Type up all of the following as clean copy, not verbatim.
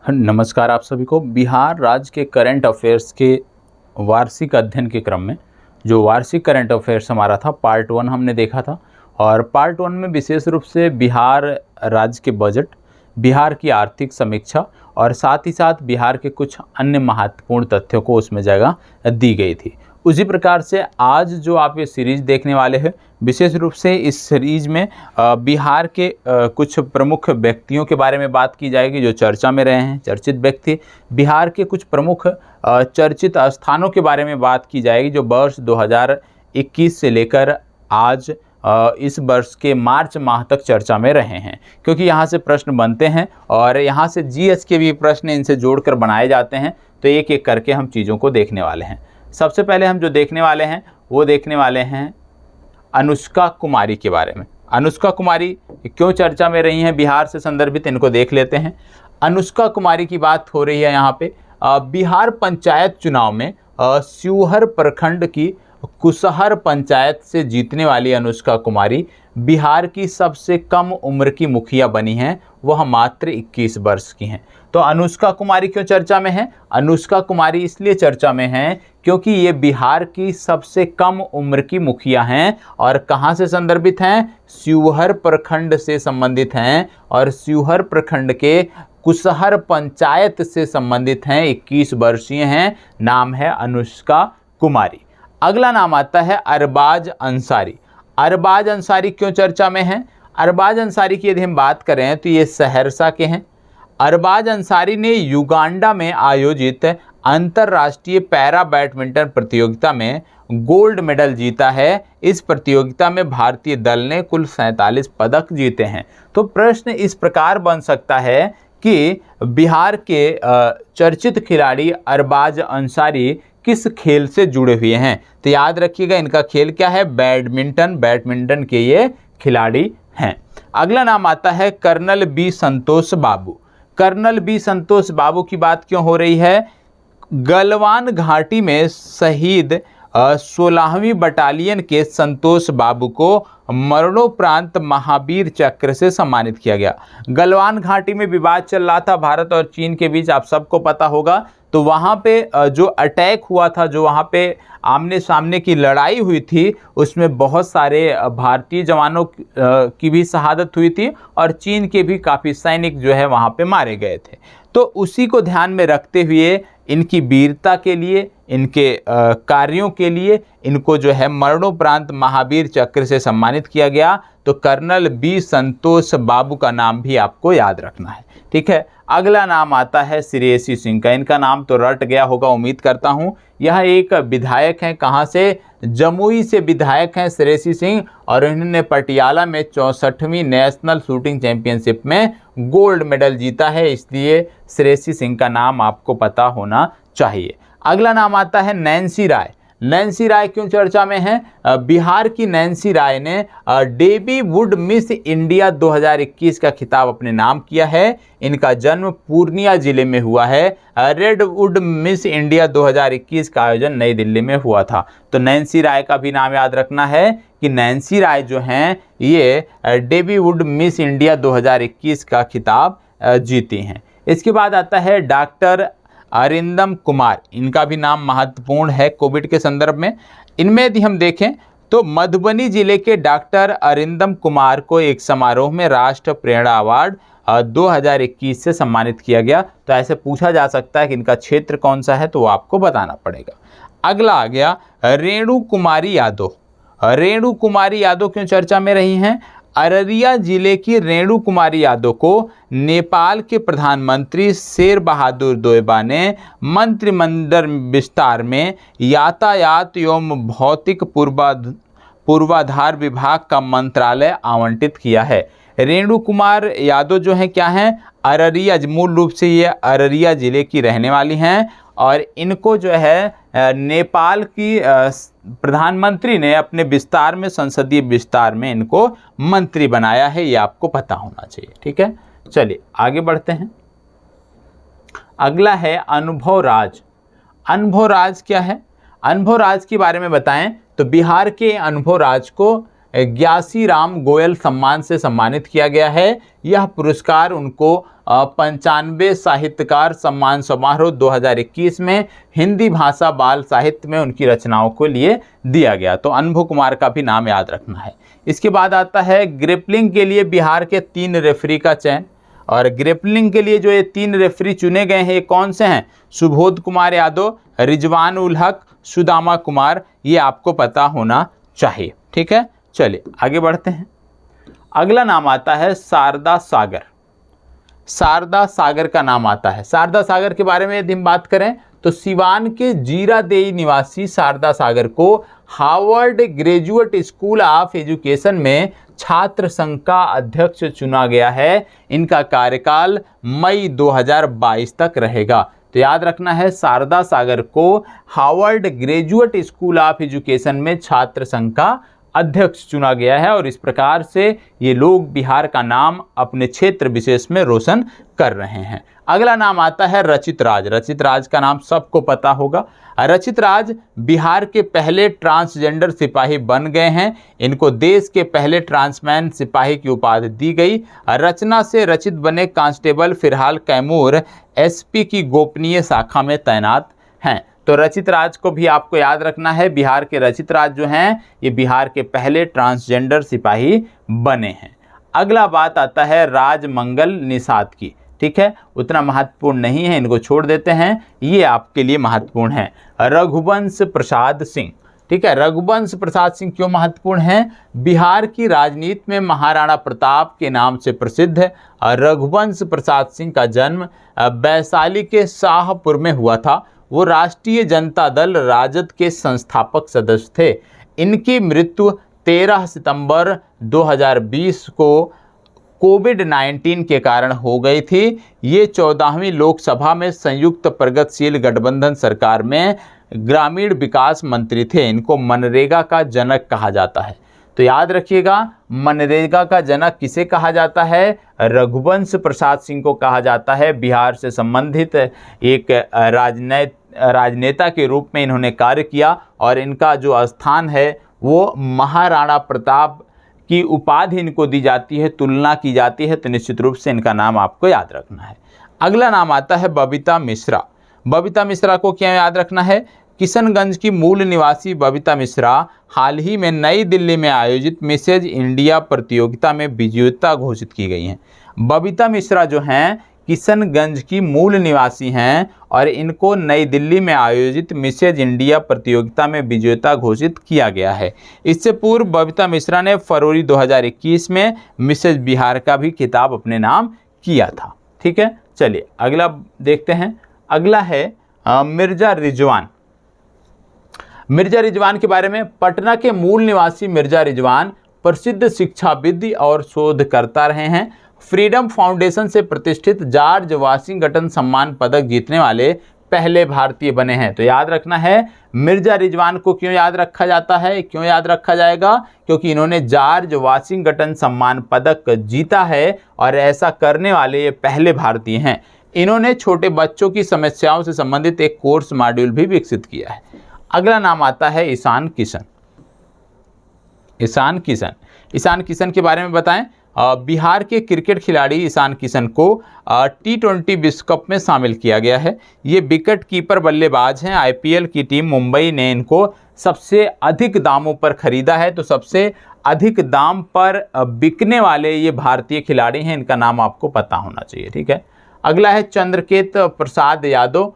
नमस्कार आप सभी को। बिहार राज्य के करंट अफेयर्स के वार्षिक अध्ययन के क्रम में जो वार्षिक करंट अफेयर्स हमारा था पार्ट 1 हमने देखा था। और पार्ट 1 में विशेष रूप से बिहार राज्य के बजट, बिहार की आर्थिक समीक्षा और साथ ही साथ बिहार के कुछ अन्य महत्वपूर्ण तथ्यों को उसमें जगह दी गई थी। उसी प्रकार से आज जो आप ये सीरीज़ देखने वाले हैं, विशेष रूप से इस सीरीज में बिहार के कुछ प्रमुख व्यक्तियों के बारे में बात की जाएगी जो चर्चा में रहे हैं, चर्चित व्यक्ति। बिहार के कुछ प्रमुख चर्चित स्थानों के बारे में बात की जाएगी जो वर्ष 2021 से लेकर आज इस वर्ष के मार्च माह तक चर्चा में रहे हैं, क्योंकि यहाँ से प्रश्न बनते हैं और यहाँ से जीएस के भी प्रश्न इनसे जोड़कर बनाए जाते हैं। तो एक एक करके हम चीज़ों को देखने वाले हैं। सबसे पहले हम जो देखने वाले हैं वो देखने वाले हैं अनुष्का कुमारी के बारे में। अनुष्का कुमारी क्यों चर्चा में रही हैं बिहार से संदर्भित, इनको देख लेते हैं। अनुष्का कुमारी की बात हो रही है यहाँ पे। बिहार पंचायत चुनाव में शिवहर प्रखंड की कुशहर पंचायत से जीतने वाली अनुष्का कुमारी बिहार की सबसे कम उम्र की मुखिया बनी हैं, वह मात्र 21 वर्ष की हैं। तो अनुष्का कुमारी क्यों चर्चा में है? अनुष्का कुमारी इसलिए चर्चा में हैं क्योंकि ये बिहार की सबसे कम उम्र की मुखिया हैं और कहाँ से संदर्भित हैं? शिवहर प्रखंड से संबंधित हैं और शिवहर प्रखंड के कुशहर पंचायत से संबंधित हैं। 21 वर्षीय हैं, नाम है अनुष्का कुमारी। अगला नाम आता है अरबाज अंसारी। अरबाज अंसारी क्यों चर्चा में है? अरबाज अंसारी की यदि हम बात करें तो ये सहरसा के हैं। अरबाज अंसारी ने युगांडा में आयोजित अंतर्राष्ट्रीय पैरा बैडमिंटन प्रतियोगिता में गोल्ड मेडल जीता है। इस प्रतियोगिता में भारतीय दल ने कुल 47 पदक जीते हैं। तो प्रश्न इस प्रकार बन सकता है कि बिहार के चर्चित खिलाड़ी अरबाज अंसारी किस खेल से जुड़े हुए हैं? तो याद रखिएगा इनका खेल क्या है? बैडमिंटन। बैडमिंटन के ये खिलाड़ी हैं। अगला नाम आता है कर्नल बी संतोष बाबू। कर्नल बी संतोष बाबू की बात क्यों हो रही है? गलवान घाटी में शहीद 16वीं बटालियन के संतोष बाबू को मरणोपरांत महावीर चक्र से सम्मानित किया गया। गलवान घाटी में विवाद चल रहा था भारत और चीन के बीच, आप सबको पता होगा। तो वहाँ पे जो अटैक हुआ था, जो वहाँ पे आमने सामने की लड़ाई हुई थी, उसमें बहुत सारे भारतीय जवानों की भी शहादत हुई थी और चीन के भी काफ़ी सैनिक जो है वहाँ पे मारे गए थे। तो उसी को ध्यान में रखते हुए इनकी वीरता के लिए, इनके कार्यों के लिए इनको जो है मरणोपरांत महावीर चक्र से सम्मानित किया गया। तो कर्नल बी संतोष बाबू का नाम भी आपको याद रखना है, ठीक है। अगला नाम आता है श्रेयसी सिंह का। इनका नाम तो रट गया होगा, उम्मीद करता हूँ। यह एक विधायक हैं, कहाँ से? जमुई से विधायक हैं श्रेयसी सिंह और इन्होंने पटियाला में 64वीं नेशनल शूटिंग चैंपियनशिप में गोल्ड मेडल जीता है, इसलिए श्रेयसी सिंह का नाम आपको पता होना चाहिए। अगला नाम आता है नैन्सी राय। नैन्सी राय क्यों चर्चा में है? बिहार की नैन्सी राय ने डेबी वुड मिस इंडिया 2021 का खिताब अपने नाम किया है। इनका जन्म पूर्णिया जिले में हुआ है। रेड वुड मिस इंडिया 2021 का आयोजन नई दिल्ली में हुआ था। तो नैन्सी राय का भी नाम याद रखना है कि नैन्सी राय जो हैं ये डेबी वुड मिस इंडिया 2021 का खिताब जीती हैं। इसके बाद आता है डॉक्टर अरिंदम कुमार। इनका भी नाम महत्वपूर्ण है कोविड के संदर्भ में। इनमें यदि हम देखें तो मधुबनी जिले के डॉक्टर अरिंदम कुमार को एक समारोह में राष्ट्र प्रेरणा अवार्ड 2021 से सम्मानित किया गया। तो ऐसे पूछा जा सकता है कि इनका क्षेत्र कौन सा है, तो वो आपको बताना पड़ेगा। अगला आ गया रेणु कुमारी यादव। रेणु कुमारी यादव क्यों चर्चा में रही हैं? अररिया जिले की रेणु कुमारी यादव को नेपाल के प्रधानमंत्री शेर बहादुर देउबा ने मंत्रिमंडल विस्तार में यातायात एवं भौतिक पूर्वाधार विभाग का मंत्रालय आवंटित किया है। रेणु कुमार यादव जो हैं क्या हैं? अररिया, मूल रूप से ये अररिया जिले की रहने वाली हैं और इनको जो है नेपाल की प्रधानमंत्री ने अपने विस्तार में, संसदीय विस्तार में इनको मंत्री बनाया है, ये आपको पता होना चाहिए, ठीक है। चलिए आगे बढ़ते हैं। अगला है अनुभव राज। अनुभव राज क्या है? अनुभव राज के बारे में बताएं तो बिहार के अनुभव राज को ग्यासी राम गोयल सम्मान से सम्मानित किया गया है। यह पुरस्कार उनको 95 साहित्यकार सम्मान समारोह 2021 में हिंदी भाषा बाल साहित्य में उनकी रचनाओं को लिए दिया गया। तो अनुभव कुमार का भी नाम याद रखना है। इसके बाद आता है ग्रिपलिंग के लिए बिहार के 3 रेफरी का चयन। और ग्रिपलिंग के लिए जो ये 3 रेफरी चुने गए हैं, ये कौन से हैं? सुबोध कुमार यादव, रिजवान उल हक, सुदामा कुमार। ये आपको पता होना चाहिए। ठीक है, चलिए आगे बढ़ते हैं। अगला नाम आता है शारदा सागर। शारदा सागर का नाम आता है। शारदा सागर के बारे में यदि हम बात करें तो सिवान के जीरादेई निवासी शारदा सागर को Harvard graduate school of education में छात्र संघ का अध्यक्ष चुना गया है। इनका कार्यकाल मई 2022 तक रहेगा। तो याद रखना है, शारदा सागर को Harvard graduate school of education में छात्र संघ का अध्यक्ष चुना गया है और इस प्रकार से ये लोग बिहार का नाम अपने क्षेत्र विशेष में रोशन कर रहे हैं। अगला नाम आता है रचित राज। रचित राज का नाम सबको पता होगा। रचित राज बिहार के पहले ट्रांसजेंडर सिपाही बन गए हैं। इनको देश के पहले ट्रांसमैन सिपाही की उपाधि दी गई। रचना से रचित बने कांस्टेबल फिलहाल कैमूर एसपी की गोपनीय शाखा में तैनात हैं। तो रचित राज को भी आपको याद रखना है। बिहार के रचित राज जो हैं ये बिहार के पहले ट्रांसजेंडर सिपाही बने हैं। अगला बात आता है राजमंगल निषाद की। ठीक है, उतना महत्वपूर्ण नहीं है, इनको छोड़ देते हैं। ये आपके लिए महत्वपूर्ण है। रघुवंश प्रसाद सिंह। ठीक है, रघुवंश प्रसाद सिंह क्यों महत्वपूर्ण है? बिहार की राजनीति में महाराणा प्रताप के नाम से प्रसिद्ध है। रघुवंश प्रसाद सिंह का जन्म वैशाली के शाहपुर में हुआ था। वो राष्ट्रीय जनता दल राजद के संस्थापक सदस्य थे। इनकी मृत्यु 13 सितंबर 2020 को कोविड-19 के कारण हो गई थी। ये 14वीं लोकसभा में संयुक्त प्रगतिशील गठबंधन सरकार में ग्रामीण विकास मंत्री थे। इनको मनरेगा का जनक कहा जाता है। तो याद रखिएगा, मनरेगा का जनक किसे कहा जाता है? रघुवंश प्रसाद सिंह को कहा जाता है। बिहार से संबंधित एक राजनेता के रूप में इन्होंने कार्य किया और इनका जो स्थान है वो महाराणा प्रताप की उपाधि इनको दी जाती है, तुलना की जाती है। तो निश्चित रूप से इनका नाम आपको याद रखना है। अगला नाम आता है बबीता मिश्रा। बबीता मिश्रा को क्या याद रखना है? किशनगंज की मूल निवासी बबीता मिश्रा हाल ही में नई दिल्ली में आयोजित मिसेज इंडिया प्रतियोगिता में विजेता घोषित की गई हैं। बबीता मिश्रा जो हैं किशनगंज की मूल निवासी हैं और इनको नई दिल्ली में आयोजित मिसेज इंडिया प्रतियोगिता में विजेता घोषित किया गया है। इससे पूर्व बबीता मिश्रा ने फरवरी 2021 में मिसेज बिहार का भी खिताब अपने नाम किया था। ठीक है, चलिए अगला देखते हैं। अगला है मिर्जा रिजवान। मिर्जा रिजवान के बारे में, पटना के मूल निवासी मिर्जा रिजवान प्रसिद्ध शिक्षाविद और शोधकर्ता रहे हैं। फ्रीडम फाउंडेशन से प्रतिष्ठित जॉर्ज वाशिंगटन सम्मान पदक जीतने वाले पहले भारतीय बने हैं। तो याद रखना है, मिर्जा रिजवान को क्यों याद रखा जाता है, क्यों याद रखा जाएगा? क्योंकि इन्होंने जॉर्ज वाशिंगटन सम्मान पदक जीता है और ऐसा करने वाले ये पहले भारतीय हैं। इन्होंने छोटे बच्चों की समस्याओं से संबंधित एक कोर्स मॉड्यूल भी विकसित किया है। अगला नाम आता है ईशान किशन। ईशान किशन, ईशान किशन के बारे में बताएं। बिहार के क्रिकेट खिलाड़ी ईशान किशन को T20 विश्व कप में शामिल किया गया है। ये विकेट कीपर बल्लेबाज हैं। IPL की टीम मुंबई ने इनको सबसे अधिक दामों पर खरीदा है। तो सबसे अधिक दाम पर बिकने वाले ये भारतीय खिलाड़ी हैं। इनका नाम आपको पता होना चाहिए। ठीक है, अगला है चंद्रकेत प्रसाद यादव।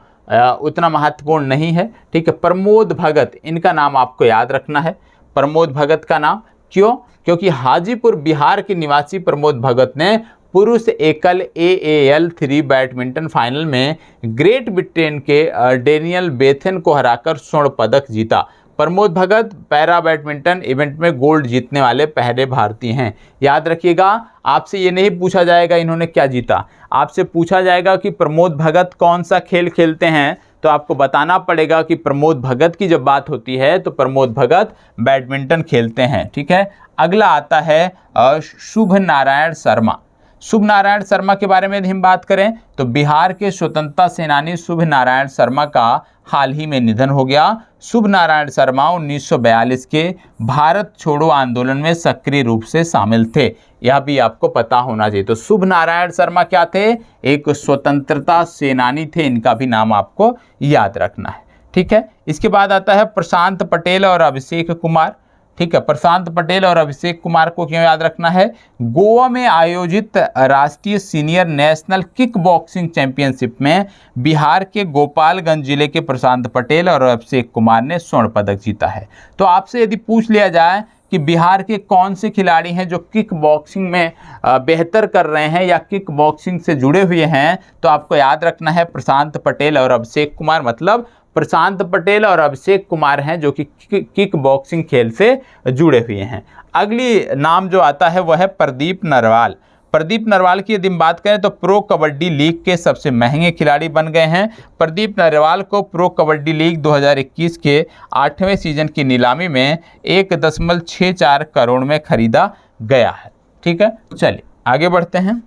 उतना महत्वपूर्ण नहीं है। ठीक है, प्रमोद भगत, इनका नाम आपको याद रखना है। प्रमोद भगत का नाम क्यों? क्योंकि हाजीपुर बिहार के निवासी प्रमोद भगत ने पुरुष एकल AAL 3 बैडमिंटन फाइनल में ग्रेट ब्रिटेन के डेनियल बेथेन को हराकर स्वर्ण पदक जीता। Pramod Bhagat para badminton event में गोल्ड जीतने वाले पहले भारतीय हैं। याद रखिएगा, आपसे ये नहीं पूछा जाएगा इन्होंने क्या जीता, आपसे पूछा जाएगा कि प्रमोद भगत कौन सा खेल खेलते हैं। तो आपको बताना पड़ेगा कि प्रमोद भगत की जब बात होती है तो प्रमोद भगत बैडमिंटन खेलते हैं। ठीक है, अगला आता है शुभ नारायण शर्मा। शुभ नारायण शर्मा के बारे में यदि हम बात करें तो बिहार के स्वतंत्रता सेनानी शुभ नारायण शर्मा का हाल ही में निधन हो गया। शुभ नारायण शर्मा 1942 के भारत छोड़ो आंदोलन में सक्रिय रूप से शामिल थे, यह भी आपको पता होना चाहिए। तो शुभ नारायण शर्मा क्या थे? एक स्वतंत्रता सेनानी थे, इनका भी नाम आपको याद रखना है। ठीक है, इसके बाद आता है प्रशांत पटेल और अभिषेक कुमार। ठीक है, प्रशांत पटेल और अभिषेक कुमार को क्यों याद रखना है? गोवा में आयोजित राष्ट्रीय senior national kick boxing championship में बिहार के गोपालगंज जिले के प्रशांत पटेल और अभिषेक कुमार ने स्वर्ण पदक जीता है। तो आपसे यदि पूछ लिया जाए कि बिहार के कौन से खिलाड़ी हैं जो किक बॉक्सिंग में बेहतर कर रहे हैं या किक बॉक्सिंग से जुड़े हुए हैं, तो आपको याद रखना है प्रशांत पटेल और अभिषेक कुमार। मतलब प्रशांत पटेल और अभिषेक कुमार हैं जो कि किक बॉक्सिंग खेल से जुड़े हुए हैं। अगली नाम जो आता है वह है प्रदीप नरवाल। प्रदीप नरवाल की यदि हम बात करें तो प्रो कबड्डी लीग के सबसे महंगे खिलाड़ी बन गए हैं। प्रदीप नरवाल को प्रो कबड्डी लीग 2021 के 8वें सीजन की नीलामी में 1.64 करोड़ में खरीदा गया है। ठीक है, चलिए आगे बढ़ते हैं।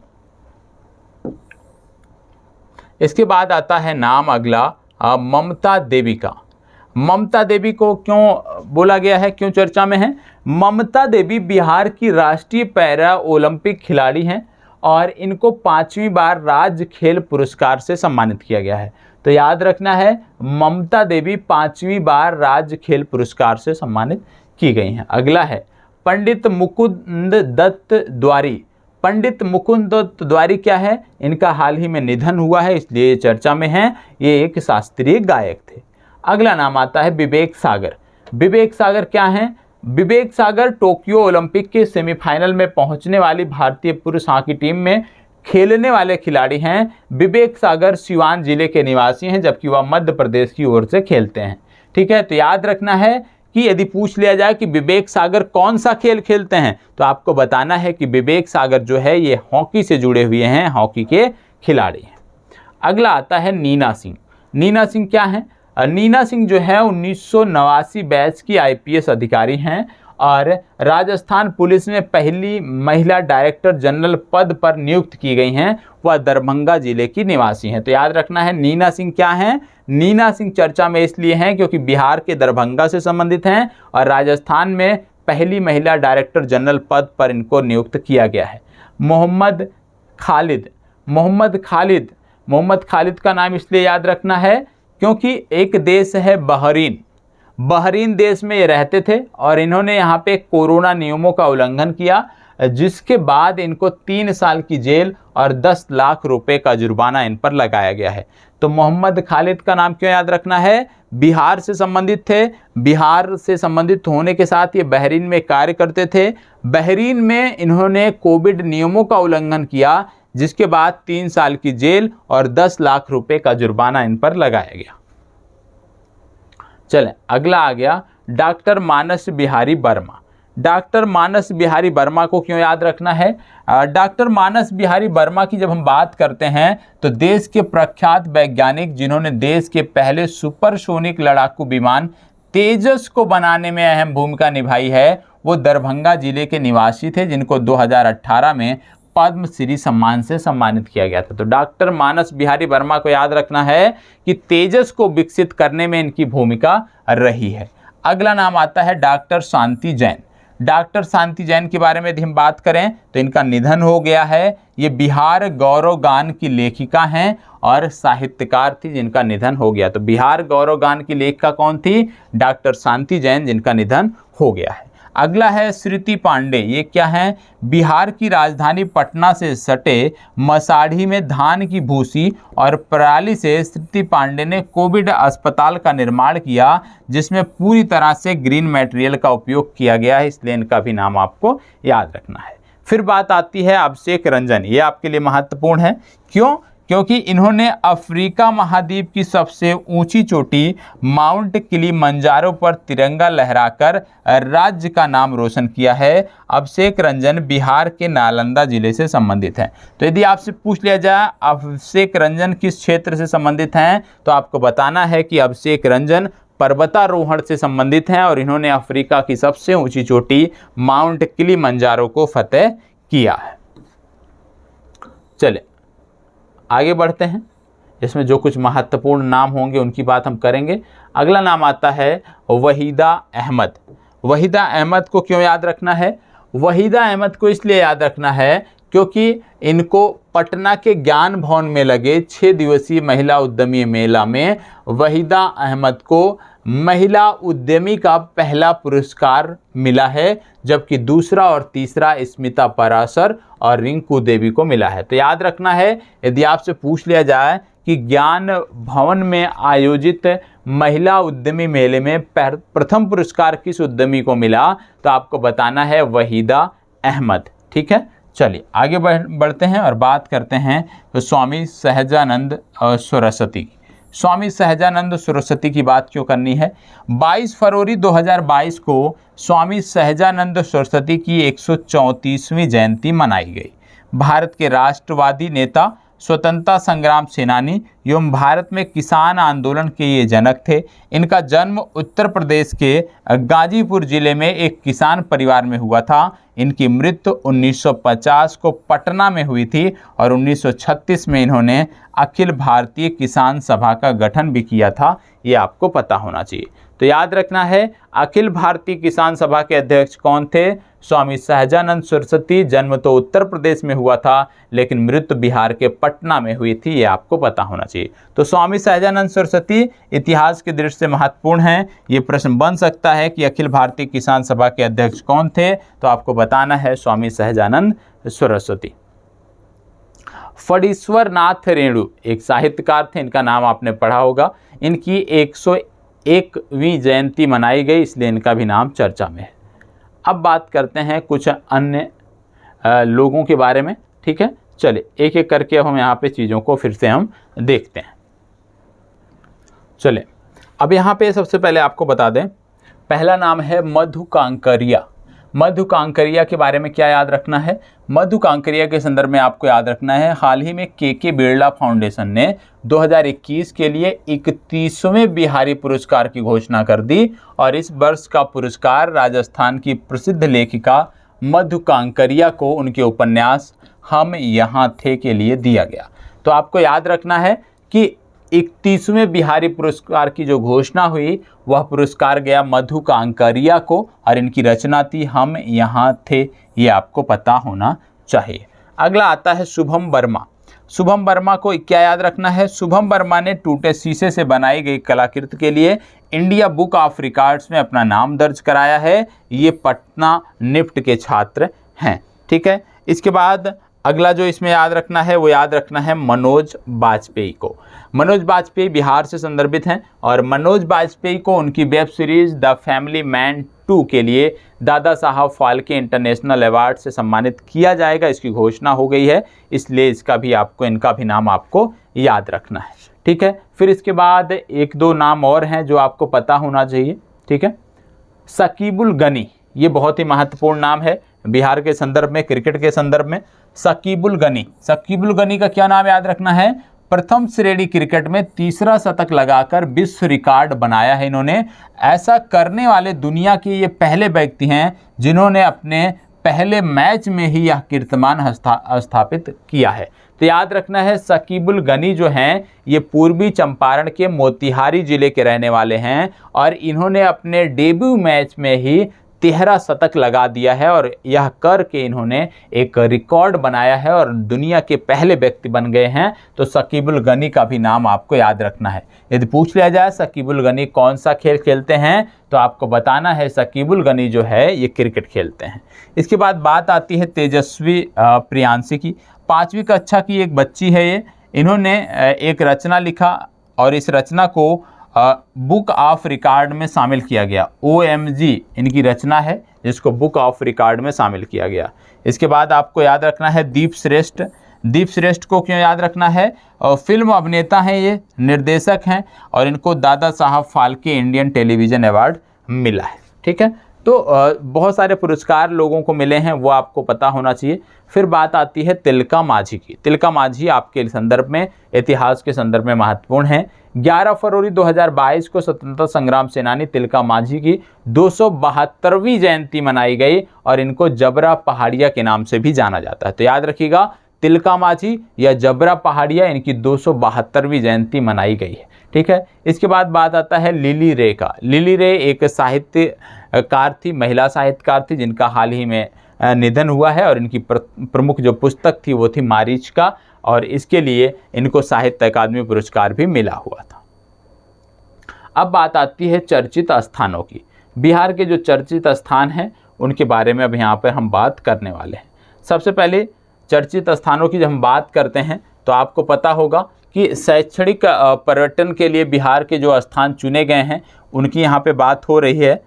इसके बाद आता है नाम अगला ममता देवी का। ममता देवी को क्यों बोला गया है, क्यों चर्चा में है? ममता देवी बिहार की राष्ट्रीय पैरा ओलंपिक खिलाड़ी हैं और इनको 5वीं बार राज्य खेल पुरस्कार से सम्मानित किया गया है। तो याद रखना है ममता देवी 5वीं बार राज्य खेल पुरस्कार से सम्मानित की गई हैं। अगला है पंडित मुकुंद दत्त द्वारी। पंडित मुकुंद दत्त द्वारी क्या है? इनका हाल ही में निधन हुआ है, इसलिए चर्चा में है। ये एक शास्त्रीय गायक थे। अगला नाम आता है विवेक सागर। विवेक सागर क्या हैं? विवेक सागर टोक्यो ओलंपिक के सेमीफाइनल में पहुंचने वाली भारतीय पुरुष हॉकी टीम में खेलने वाले खिलाड़ी हैं। विवेक सागर सिवान जिले के निवासी हैं, जबकि वह मध्य प्रदेश की ओर से खेलते हैं। ठीक है, तो याद रखना है कि यदि पूछ लिया जाए कि विवेक सागर कौन सा खेल खेलते हैं, तो आपको बताना है कि विवेक सागर जो है ये हॉकी से जुड़े हुए हैं, हॉकी के खिलाड़ी हैं। अगला आता है नीना सिंह। नीना सिंह क्या है? नीना सिंह जो है 1989 बैच की IPS अधिकारी हैं और राजस्थान पुलिस में पहली महिला डायरेक्टर जनरल पद पर नियुक्त की गई हैं। वह दरभंगा जिले की निवासी हैं। तो याद रखना है नीना सिंह क्या हैं? नीना सिंह चर्चा में इसलिए हैं क्योंकि बिहार के दरभंगा से संबंधित हैं और राजस्थान में पहली महिला डायरेक्टर जनरल पद पर इनको नियुक्त किया गया है। मोहम्मद खालिद। मोहम्मद खालिद का नाम इसलिए याद रखना है क्योंकि एक देश है बहरीन। बहरीन देश में ये रहते थे और इन्होंने यहाँ पे कोरोना नियमों का उल्लंघन किया, जिसके बाद इनको 3 साल की जेल और 10 लाख रुपए का जुर्माना इन पर लगाया गया है। तो मोहम्मद खालिद का नाम क्यों याद रखना है? बिहार से संबंधित थे। बिहार से संबंधित होने के साथ ये बहरीन में कार्य करते थे। बहरीन में इन्होंने कोविड नियमों का उल्लंघन किया, जिसके बाद 3 साल की जेल और 10 लाख रुपए का जुर्माना इन पर लगाया गया। चलें, अगला आ गया डॉक्टर मानस बिहारी वर्मा। डॉक्टर मानस बिहारी वर्मा को क्यों याद रखना है? डॉक्टर मानस बिहारी वर्मा की जब हम बात करते हैं तो देश के प्रख्यात वैज्ञानिक जिन्होंने देश के पहले सुपरसोनिक लड़ाकू विमान तेजस को बनाने में अहम भूमिका निभाई है, वो दरभंगा जिले के निवासी थे, जिनको 2018 में पद्मश्री सम्मान से सम्मानित किया गया था। तो डॉक्टर मानस बिहारी वर्मा को याद रखना है कि तेजस को विकसित करने में इनकी भूमिका रही है। अगला नाम आता है डॉक्टर शांति जैन। डॉक्टर शांति जैन के बारे में यदि हम बात करें तो इनका निधन हो गया है। ये बिहार गौरव गान की लेखिका हैं और साहित्यकार थी, जिनका निधन हो गया। तो बिहार गौरव गान की लेखिका कौन थी? डॉक्टर शांति जैन, जिनका निधन हो गया है। अगला है श्रुति पांडे। ये क्या है? बिहार की राजधानी पटना से सटे मसाढ़ी में धान की भूसी और पराली से श्रुति पांडे ने कोविड अस्पताल का निर्माण किया, जिसमें पूरी तरह से ग्रीन मटेरियल का उपयोग किया गया है, इसलिए इनका भी नाम आपको याद रखना है। फिर बात आती है अभिषेक रंजन। ये आपके लिए महत्वपूर्ण है। क्यों? क्योंकि इन्होंने अफ्रीका महाद्वीप की सबसे ऊंची चोटी माउंट किलिमंजारो पर तिरंगा लहराकर राज्य का नाम रोशन किया है। अभिषेक रंजन बिहार के नालंदा जिले से संबंधित हैं। तो यदि आपसे पूछ लिया जाए अभिषेक रंजन किस क्षेत्र से संबंधित हैं, तो आपको बताना है कि अभिषेक रंजन पर्वतारोहण से संबंधित हैं और इन्होंने अफ्रीका की सबसे ऊंची चोटी माउंट किलिमंजारो को फतेह किया है। चले आगे बढ़ते हैं, इसमें जो कुछ महत्वपूर्ण नाम होंगे उनकी बात हम करेंगे। अगला नाम आता है वहीदा अहमद। वहीदा अहमद को क्यों याद रखना है? वहीदा अहमद को इसलिए याद रखना है क्योंकि इनको पटना के ज्ञान भवन में लगे 6 दिवसीय महिला उद्यमी मेला में वहीदा अहमद को महिला उद्यमी का पहला पुरस्कार मिला है, जबकि दूसरा और तीसरा स्मिता पराशर और रिंकू देवी को मिला है। तो याद रखना है, यदि आपसे पूछ लिया जाए कि ज्ञान भवन में आयोजित महिला उद्यमी मेले में प्रथम पुरस्कार किस उद्यमी को मिला, तो आपको बताना है वहीदा अहमद। ठीक है, चलिए आगे बढ़ते हैं और बात करते हैं तो स्वामी सहजानंद सरस्वती। स्वामी सहजानंद सरस्वती की बात क्यों करनी है? 22 फरवरी 2022 को स्वामी सहजानंद सरस्वती की 134वीं जयंती मनाई गई। भारत के राष्ट्रवादी नेता, स्वतंत्रता संग्राम सेनानी एवं भारत में किसान आंदोलन के ये जनक थे। इनका जन्म उत्तर प्रदेश के गाजीपुर जिले में एक किसान परिवार में हुआ था। इनकी मृत्यु 1950 को पटना में हुई थी और 1936 में इन्होंने अखिल भारतीय किसान सभा का गठन भी किया था। ये आपको पता होना चाहिए। तो याद रखना है, अखिल भारतीय किसान सभा के अध्यक्ष कौन थे? स्वामी सहजानंद सरस्वती। जन्म तो उत्तर प्रदेश में हुआ था लेकिन मृत्यु बिहार के पटना में हुई थी, ये आपको पता होना चाहिए। तो स्वामी सहजानंद सरस्वती इतिहास की दृष्टि से महत्वपूर्ण हैं। ये प्रश्न बन सकता है कि अखिल भारतीय किसान सभा के अध्यक्ष कौन थे, तो आपको बताना है स्वामी सहजानंद सरस्वती। फणीश्वर नाथ रेणु एक साहित्यकार थे, इनका नाम आपने पढ़ा होगा। इनकी 101वीं जयंती मनाई गई, इसलिए इनका भी नाम चर्चा में है। अब बात करते हैं कुछ अन्य लोगों के बारे में। ठीक है, चलिए एक एक करके हम यहाँ पे चीज़ों को फिर से हम देखते हैं। चलिए अब यहाँ पे सबसे पहले आपको बता दें, पहला नाम है मधु कांकरिया। मधु कांकरिया के बारे में क्या याद रखना है? मधु कांकरिया के संदर्भ में आपको याद रखना है, हाल ही में के बिरला फाउंडेशन ने 2021 के लिए 31वें बिहारी पुरस्कार की घोषणा कर दी और इस वर्ष का पुरस्कार राजस्थान की प्रसिद्ध लेखिका मधु कांकरिया को उनके उपन्यास हम यहाँ थे के लिए दिया गया। तो आपको याद रखना है कि 31वें बिहारी पुरस्कार की जो घोषणा हुई वह पुरस्कार गया मधु कांकरिया को और इनकी रचना थी हम यहाँ थे, ये आपको पता होना चाहिए। अगला आता है शुभम वर्मा। शुभम वर्मा को क्या याद रखना है? शुभम वर्मा ने टूटे शीशे से बनाई गई कलाकृति के लिए इंडिया बुक ऑफ रिकॉर्ड्स में अपना नाम दर्ज कराया है। ये पटना निफ्ट के छात्र हैं। ठीक है, इसके बाद अगला जो इसमें याद रखना है वो याद रखना है मनोज बाजपेयी को। मनोज बाजपेयी बिहार से संदर्भित हैं और मनोज बाजपेयी को उनकी web series the family man 2 के लिए दादा साहब फाल्के इंटरनेशनल अवार्ड से सम्मानित किया जाएगा, इसकी घोषणा हो गई है, इसलिए इनका भी नाम आपको याद रखना है। ठीक है, फिर इसके बाद एक दो नाम और हैं जो आपको पता होना चाहिए। ठीक है, शकीबुल गनी, ये बहुत ही महत्वपूर्ण नाम है बिहार के संदर्भ में, क्रिकेट के संदर्भ में। शकीबुल गनी का क्या नाम याद रखना है? प्रथम श्रेणी क्रिकेट में तीसरा शतक लगाकर विश्व रिकॉर्ड बनाया है इन्होंने। ऐसा करने वाले दुनिया के ये पहले व्यक्ति हैं जिन्होंने अपने पहले मैच में ही यह कीर्तिमान स्थापित किया है। तो याद रखना है, शकीबुल गनी जो हैं ये पूर्वी चंपारण के मोतिहारी जिले के रहने वाले हैं और इन्होंने अपने डेब्यू मैच में ही 13 शतक लगा दिया है और यह करके इन्होंने एक रिकॉर्ड बनाया है और दुनिया के पहले व्यक्ति बन गए हैं। तो शकीबुल गनी का भी नाम आपको याद रखना है। यदि पूछ लिया जाए शकीबुल गनी कौन सा खेल खेलते हैं, तो आपको बताना है शकीबुल गनी जो है ये क्रिकेट खेलते हैं। इसके बाद बात आती है तेजस्वी प्रियांशी की। 5वीं कक्षा की एक बच्ची है ये। इन्होंने एक रचना लिखा और इस रचना को बुक ऑफ रिकॉर्ड में शामिल किया गया। OMG इनकी रचना है जिसको बुक ऑफ रिकॉर्ड में शामिल किया गया। इसके बाद आपको याद रखना है दीप श्रेष्ठ को क्यों याद रखना है? फिल्म अभिनेता हैं, ये निर्देशक हैं और इनको Dada Saheb Phalke Indian television award मिला है। ठीक है, तो बहुत सारे पुरस्कार लोगों को मिले हैं, वो आपको पता होना चाहिए। फिर बात आती है तिलका मांझी की। तिलका मांझी आपके संदर्भ में, इतिहास के संदर्भ में महत्वपूर्ण है। 11 फरवरी 2022 को स्वतंत्रता संग्राम सेनानी तिलका मांझी की 272वीं जयंती मनाई गई और इनको जबरा पहाड़िया के नाम से भी जाना जाता है। तो याद रखिएगा, तिलका माझी या जबरा पहाड़िया, इनकी 272वीं जयंती मनाई गई है। ठीक है, इसके बाद बात आता है लिली रे का। लिली रे एक साहित्यकार थी, महिला साहित्यकार थी, जिनका हाल ही में निधन हुआ है और इनकी प्रमुख जो पुस्तक थी वो थी मारीचका, और इसके लिए इनको साहित्य अकादमी पुरस्कार भी मिला हुआ था। अब बात आती है चर्चित स्थानों की। बिहार के जो चर्चित स्थान हैं उनके बारे में अब यहाँ पर हम बात करने वाले हैं। सबसे पहले चर्चित स्थानों की जब हम बात करते हैं तो आपको पता होगा कि शैक्षणिक पर्यटन के लिए बिहार के जो स्थान चुने गए हैं उनकी यहाँ पे बात हो रही है।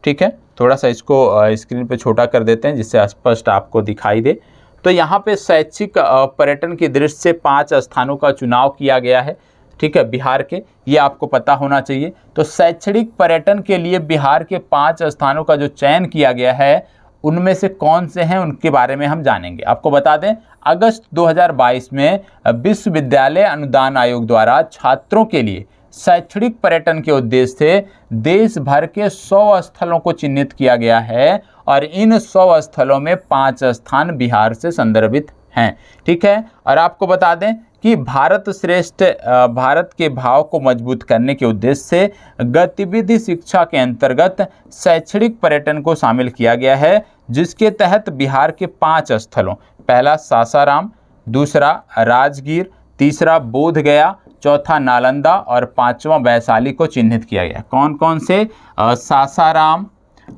ठीक है, थोड़ा सा इसको स्क्रीन पे छोटा कर देते हैं जिससे स्पष्ट आपको दिखाई दे। तो यहाँ पे शैक्षिक पर्यटन की दृष्टि से 5 स्थानों का चुनाव किया गया है। ठीक है, बिहार के, ये आपको पता होना चाहिए। तो शैक्षणिक पर्यटन के लिए बिहार के 5 स्थानों का जो चयन किया गया है उनमें से कौन से हैं उनके बारे में हम जानेंगे। आपको बता दें, अगस्त 2022 में विश्वविद्यालय अनुदान आयोग द्वारा छात्रों के लिए शैक्षणिक पर्यटन के उद्देश्य से देश भर के 100 स्थलों को चिन्हित किया गया है और इन 100 स्थलों में 5 स्थान बिहार से संदर्भित हैं। ठीक है, और आपको बता दें कि भारत श्रेष्ठ भारत के भाव को मजबूत करने के उद्देश्य से गतिविधि शिक्षा के अंतर्गत शैक्षणिक पर्यटन को शामिल किया गया है, जिसके तहत बिहार के 5 स्थलों, पहला सासाराम, दूसरा राजगीर, तीसरा बोधगया, चौथा नालंदा और 5वां वैशाली को चिन्हित किया गया। कौन कौन से? सासाराम,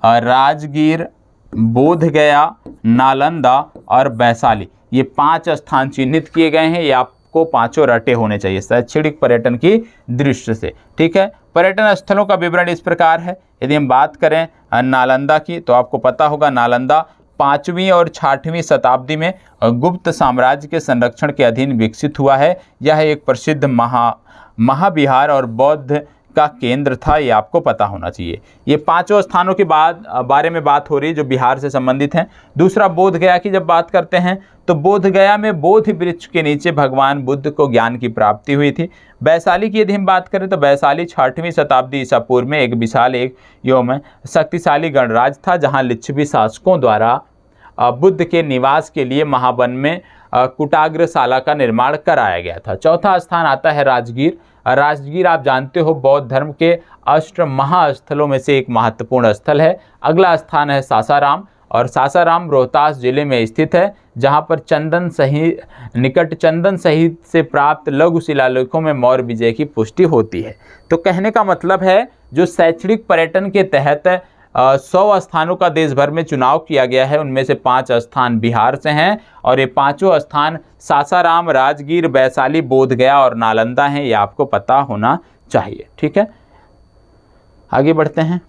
राजगीर, बोधगया, नालंदा और वैशाली, ये 5 स्थान चिन्हित किए गए हैं। ये आपको पांचों रटे होने चाहिए शैक्षणिक पर्यटन की दृष्टि से। ठीक है, पर्यटन स्थलों का विवरण इस प्रकार है। यदि हम बात करें नालंदा की तो आपको पता होगा नालंदा 5वीं और 6वीं शताब्दी में गुप्त साम्राज्य के संरक्षण के अधीन विकसित हुआ है। यह एक प्रसिद्ध महाविहार और बौद्ध का केंद्र था, ये आपको पता होना चाहिए। ये 5 स्थानों के बारे में बात हो रही है जो बिहार से संबंधित हैं। दूसरा बोधगया की जब बात करते हैं तो बोधगया में बोधि वृक्ष के नीचे भगवान बुद्ध को ज्ञान की प्राप्ति हुई थी। वैशाली की यदि हम बात करें तो वैशाली 6वीं शताब्दी ईसा पूर्व में एक विशाल एवं शक्तिशाली गणराज्य था, जहाँ लिच्छवी शासकों द्वारा बुद्ध के निवास के लिए महावन में कुटाग्रशाला का निर्माण कराया गया था। चौथा स्थान आता है राजगीर। राजगीर आप जानते हो बौद्ध धर्म के अष्ट महास्थलों में से एक महत्वपूर्ण स्थल है। अगला स्थान है सासाराम, और सासाराम रोहतास जिले में स्थित है, जहां पर निकट चंदन सहित से प्राप्त लघु शिलालेखों में मौर्य विजय की पुष्टि होती है। तो कहने का मतलब है जो शैक्षणिक पर्यटन के तहत 100 स्थानों का देश भर में चुनाव किया गया है, उनमें से 5 स्थान बिहार से हैं और ये 5 स्थान सासाराम, राजगीर, वैशाली, बोधगया और नालंदा हैं। ये आपको पता होना चाहिए। ठीक है, आगे बढ़ते हैं।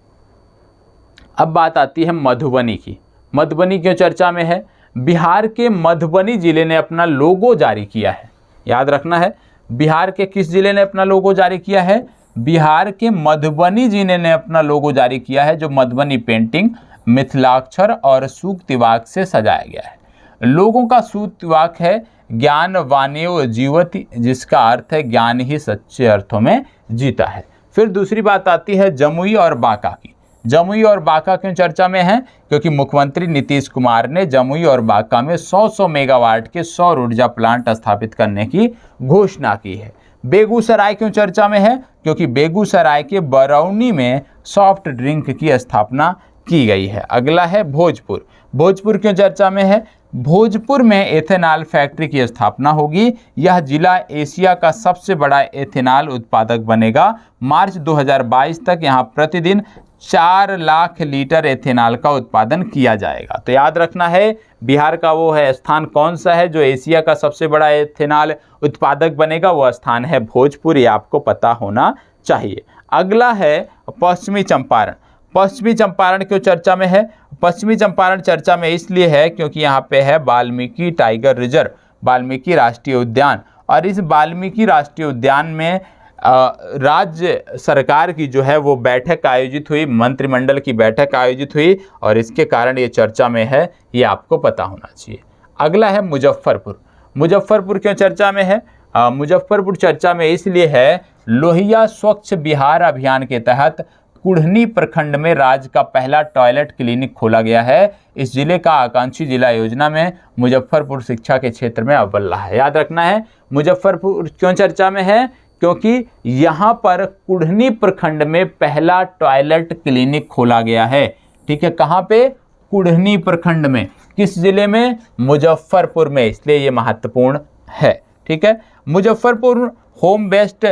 अब बात आती है मधुबनी की। मधुबनी क्यों चर्चा में है? बिहार के मधुबनी जिले ने अपना लोगो जारी किया है। याद रखना है, बिहार के किस जिले ने अपना लोगो जारी किया है? बिहार के मधुबनी जिले ने अपना लोगो जारी किया है, जो मधुबनी पेंटिंग, मिथिलाक्षर और सूक्तिवाक से सजाया गया है। लोगों का सूक्तिवाक है ज्ञान वाणियो जीवति, जिसका अर्थ है ज्ञान ही सच्चे अर्थों में जीता है। फिर दूसरी बात आती है जमुई और बांका की। जमुई और बांका क्यों चर्चा में है? क्योंकि मुख्यमंत्री नीतीश कुमार ने जमुई और बांका में 100 मेगावाट के सौर ऊर्जा प्लांट स्थापित करने की घोषणा की है। बेगूसराय क्यों चर्चा में है? क्योंकि बेगूसराय के बरौनी में सॉफ्ट ड्रिंक की स्थापना की गई है। अगला है भोजपुर। भोजपुर क्यों चर्चा में है? भोजपुर में एथेनॉल फैक्ट्री की स्थापना होगी। यह जिला एशिया का सबसे बड़ा एथेनॉल उत्पादक बनेगा। मार्च 2022 तक यहां प्रतिदिन 4 लाख लीटर एथेनॉल का उत्पादन किया जाएगा। तो याद रखना है, बिहार का वो है स्थान कौन सा है जो एशिया का सबसे बड़ा एथेनॉल उत्पादक बनेगा? वो स्थान है भोजपुर, ये आपको पता होना चाहिए। अगला है पश्चिमी चंपारण। पश्चिमी चंपारण क्यों चर्चा में है? पश्चिमी चंपारण चर्चा में इसलिए है क्योंकि यहाँ पे है वाल्मीकि टाइगर रिजर्व, वाल्मीकि राष्ट्रीय उद्यान, और इस वाल्मीकि राष्ट्रीय उद्यान में राज्य सरकार की जो है वो बैठक आयोजित हुई, मंत्रिमंडल की बैठक आयोजित हुई और इसके कारण ये चर्चा में है, ये आपको पता होना चाहिए। अगला है मुजफ्फरपुर। मुजफ्फरपुर क्यों चर्चा में है? मुजफ्फरपुर चर्चा में इसलिए है लोहिया स्वच्छ बिहार अभियान के तहत कुढ़नी प्रखंड में राज्य का पहला टॉयलेट क्लिनिक खोला गया है। इस जिले का आकांक्षी जिला योजना में मुजफ्फरपुर शिक्षा के क्षेत्र में अव्वल रहा है। याद रखना है, मुजफ्फरपुर क्यों चर्चा में है, क्योंकि यहाँ पर कुढ़नी प्रखंड में पहला टॉयलेट क्लिनिक खोला गया है। ठीक है, कहाँ पे? कुढ़नी प्रखंड में। किस जिले में? मुजफ्फरपुर में, इसलिए ये महत्वपूर्ण है। ठीक है, मुजफ्फरपुर होम बेस्ड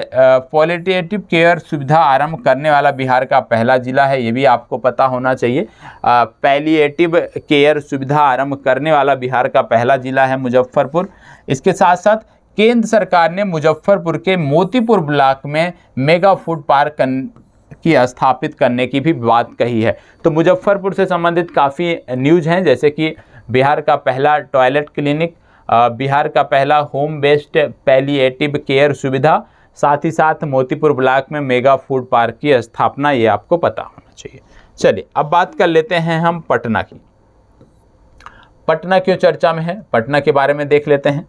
पॉलिएटिव केयर सुविधा आरंभ करने वाला बिहार का पहला जिला है, ये भी आपको पता होना चाहिए। पैलिएटिव केयर सुविधा आरंभ करने वाला बिहार का पहला जिला है मुजफ्फरपुर। इसके साथ साथ केंद्र सरकार ने मुजफ्फरपुर के मोतीपुर ब्लॉक में मेगा फूड पार्क की स्थापित करने की भी बात कही है। तो मुजफ्फरपुर से संबंधित काफ़ी न्यूज़ हैं, जैसे कि बिहार का पहला टॉयलेट क्लिनिक, बिहार का पहला होम बेस्ड पैलिएटिव केयर सुविधा, साथ ही साथ मोतीपुर ब्लॉक में मेगा फूड पार्क की स्थापना, ये आपको पता होना चाहिए। चलिए अब बात कर लेते हैं हम पटना की। पटना क्यों चर्चा में है, पटना के बारे में देख लेते हैं।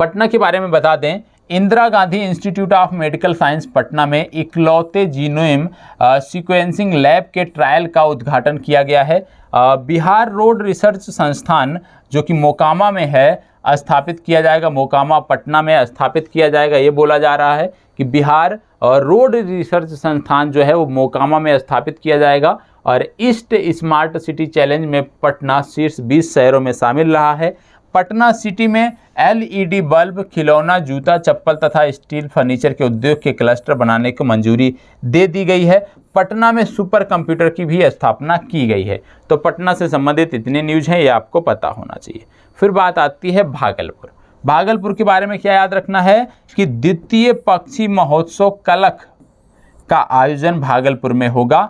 पटना के बारे में बता दें, Indira Gandhi institute of medical science Patna में इकलौते जीनोम सीक्वेंसिंग लैब के ट्रायल का उद्घाटन किया गया है। बिहार रोड रिसर्च संस्थान जो कि मोकामा में है, स्थापित किया जाएगा। मोकामा पटना में स्थापित किया जाएगा। ये बोला जा रहा है कि बिहार रोड रिसर्च संस्थान जो है वो मोकामा में स्थापित किया जाएगा। और ईस्ट स्मार्ट सिटी चैलेंज में पटना शीर्ष 20 शहरों में शामिल रहा है। पटना सिटी में LED बल्ब, खिलौना, जूता, चप्पल तथा स्टील फर्नीचर के उद्योग के क्लस्टर बनाने को मंजूरी दे दी गई है। पटना में सुपर कंप्यूटर की भी स्थापना की गई है। तो पटना से संबंधित इतने न्यूज़ हैं, ये आपको पता होना चाहिए। फिर बात आती है भागलपुर। भागलपुर के बारे में क्या याद रखना है कि द्वितीय पक्षी महोत्सव कलख का आयोजन भागलपुर में होगा।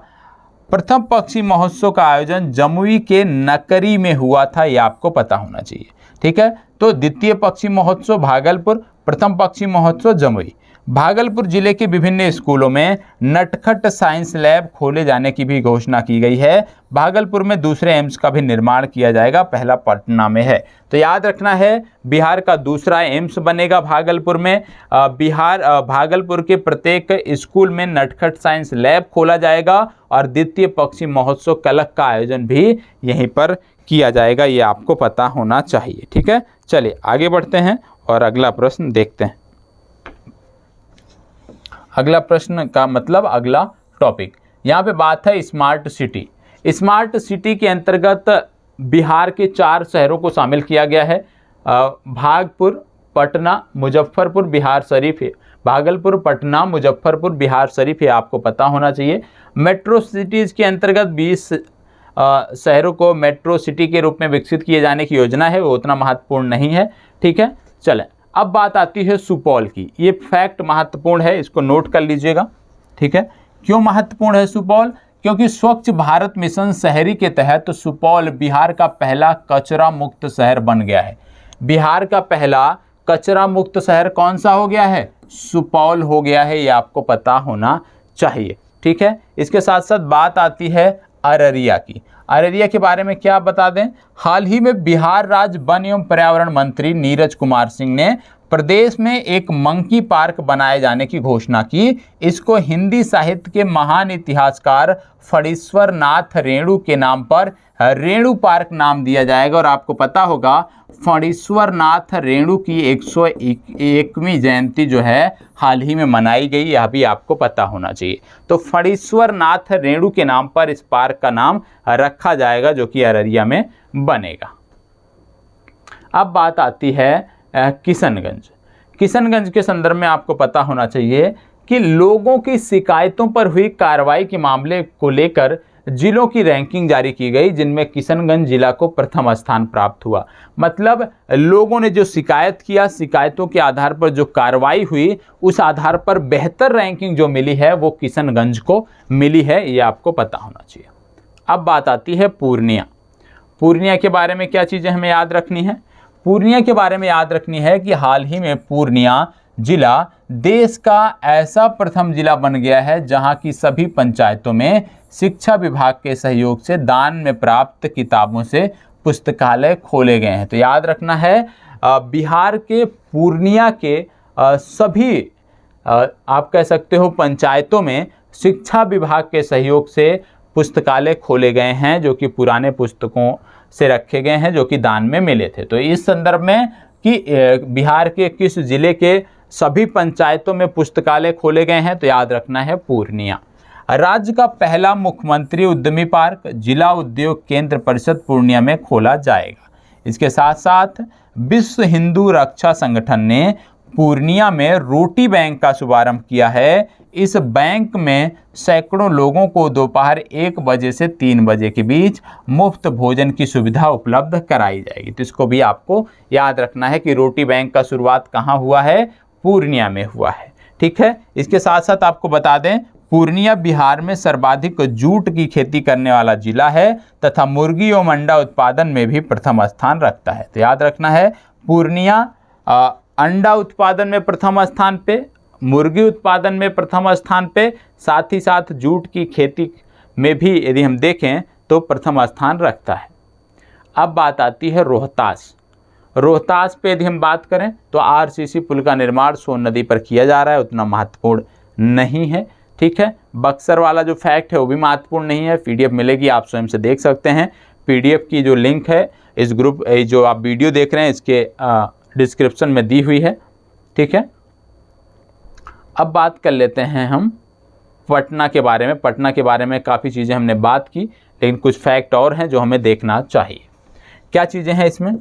प्रथम पक्षी महोत्सव का आयोजन जमुई के नकरी में हुआ था, ये आपको पता होना चाहिए। ठीक है, तो द्वितीय पक्षी महोत्सव भागलपुर, प्रथम पक्षी महोत्सव जमुई। भागलपुर जिले के विभिन्न स्कूलों में नटखट साइंस लैब खोले जाने की भी घोषणा की गई है। भागलपुर में दूसरे एम्स का भी निर्माण किया जाएगा, पहला पटना में है। तो याद रखना है, बिहार का दूसरा एम्स बनेगा भागलपुर में। भागलपुर के प्रत्येक स्कूल में नटखट साइंस लैब खोला जाएगा और द्वितीय पक्षी महोत्सव कलख का आयोजन भी यहीं पर किया जाएगा, ये आपको पता होना चाहिए। ठीक है, चलिए आगे बढ़ते हैं और अगला प्रश्न देखते हैं। अगला प्रश्न का मतलब अगला टॉपिक, यहाँ पे बात है स्मार्ट सिटी। स्मार्ट सिटी के अंतर्गत बिहार के 4 शहरों को शामिल किया गया है। भागलपुर, पटना, मुजफ्फरपुर, बिहार शरीफ है। भागलपुर, पटना, मुजफ्फरपुर, बिहार शरीफ, ये आपको पता होना चाहिए। मेट्रो सिटीज़ के अंतर्गत 20 शहरों को मेट्रो सिटी के रूप में विकसित किए जाने की योजना है, वो उतना महत्वपूर्ण नहीं है। ठीक है, चलें अब बात आती है सुपौल की। ये फैक्ट महत्वपूर्ण है, इसको नोट कर लीजिएगा। ठीक है, क्यों महत्वपूर्ण है सुपौल? क्योंकि स्वच्छ भारत मिशन शहरी के तहत सुपौल बिहार का पहला कचरा मुक्त शहर बन गया है। बिहार का पहला कचरा मुक्त शहर कौन सा हो गया है? सुपौल हो गया है, ये आपको पता होना चाहिए। ठीक है, इसके साथ साथ बात आती है अररिया की। अररिया के बारे में क्या बता दें, हाल ही में बिहार राज्य वन एवं पर्यावरण मंत्री नीरज कुमार सिंह ने प्रदेश में एक मंकी पार्क बनाए जाने की घोषणा की। इसको हिंदी साहित्य के महान इतिहासकार फणीश्वर नाथ रेणु के नाम पर रेणु पार्क नाम दिया जाएगा। और आपको पता होगा फणीश्वर नाथ रेणु की 101वीं जयंती जो है हाल ही में मनाई गई, यह भी आपको पता होना चाहिए। तो फणीश्वर नाथ रेणु के नाम पर इस पार्क का नाम रखा जाएगा, जो कि अररिया में बनेगा। अब बात आती है किशनगंज। किशनगंज के संदर्भ में आपको पता होना चाहिए कि लोगों की शिकायतों पर हुई कार्रवाई के मामले को लेकर जिलों की रैंकिंग जारी की गई, जिनमें किशनगंज जिला को प्रथम स्थान प्राप्त हुआ। मतलब लोगों ने जो शिकायत किया, शिकायतों के आधार पर जो कार्रवाई हुई, उस आधार पर बेहतर रैंकिंग जो मिली है वो किशनगंज को मिली है, ये आपको पता होना चाहिए। अब बात आती है पूर्णिया। पूर्णिया के बारे में क्या चीज़ें हमें याद रखनी है? पूर्णिया के बारे में याद रखनी है कि हाल ही में पूर्णिया जिला देश का ऐसा प्रथम जिला बन गया है जहां की सभी पंचायतों में शिक्षा विभाग के सहयोग से दान में प्राप्त किताबों से पुस्तकालय खोले गए हैं। तो याद रखना है, बिहार के पूर्णिया के सभी आप कह सकते हो पंचायतों में शिक्षा विभाग के सहयोग से पुस्तकालय खोले गए हैं जो कि पुराने पुस्तकों से रखे गए हैं जो कि दान में मिले थे। तो इस संदर्भ में कि बिहार के किस जिले के सभी पंचायतों में पुस्तकालय खोले गए हैं, तो याद रखना है पूर्णिया। राज्य का पहला मुख्यमंत्री उद्यमी पार्क जिला उद्योग केंद्र परिषद पूर्णिया में खोला जाएगा। इसके साथ साथ विश्व हिंदू रक्षा संगठन ने पूर्णिया में रोटी बैंक का शुभारंभ किया है। इस बैंक में सैकड़ों लोगों को दोपहर 1 बजे से 3 बजे के बीच मुफ्त भोजन की सुविधा उपलब्ध कराई जाएगी। तो इसको भी आपको याद रखना है कि रोटी बैंक का शुरुआत कहाँ हुआ है, पूर्णिया में हुआ है। ठीक है, इसके साथ साथ आपको बता दें पूर्णिया बिहार में सर्वाधिक जूट की खेती करने वाला जिला है तथा मुर्गी एवं अंडा उत्पादन में भी प्रथम स्थान रखता है। तो याद रखना है पूर्णिया अंडा उत्पादन में प्रथम स्थान पे, मुर्गी उत्पादन में प्रथम स्थान पे, साथ ही साथ जूट की खेती में भी यदि हम देखें तो प्रथम स्थान रखता है। अब बात आती है रोहतास। रोहतास पे यदि हम बात करें तो आरसीसी पुल का निर्माण सोन नदी पर किया जा रहा है, उतना महत्वपूर्ण नहीं है। ठीक है, बक्सर वाला जो फैक्ट है वो भी महत्वपूर्ण नहीं है। पीडीएफ मिलेगी, आप स्वयं से देख सकते हैं। पीडीएफ की जो लिंक है इस ग्रुप जो आप वीडियो देख रहे हैं इसके डिस्क्रिप्शन में दी हुई है। ठीक है, अब बात कर लेते हैं हम पटना के बारे में। पटना के बारे में काफ़ी चीज़ें हमने बात की, लेकिन कुछ फैक्ट और हैं जो हमें देखना चाहिए। क्या चीज़ें हैं इसमें